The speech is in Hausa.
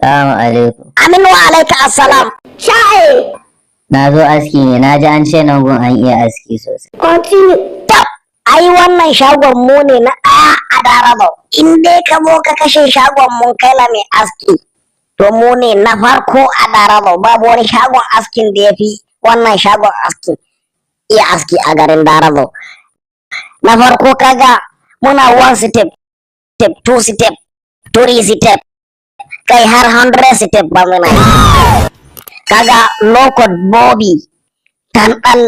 Assalamu alaikum. Aminu wa alaika assalam. Sha'i. Na zo aski ne, na ji an ce nan gun an iya aski sosai. Continue. Tab, ai wannan shagon mu ne na ɗaya a Darabau. In dai ka zo ka kashe shagon mun kaila mai aski, to mu ne na farko a Darabau. Babu wani shagon askin da ya fi wannan shagon askin iya aski a garin Darabau. Na farko kaga muna 1 step, 2 step, 3 step, kai har 100 step ba muna yi. Kaga lokot bobi, tandal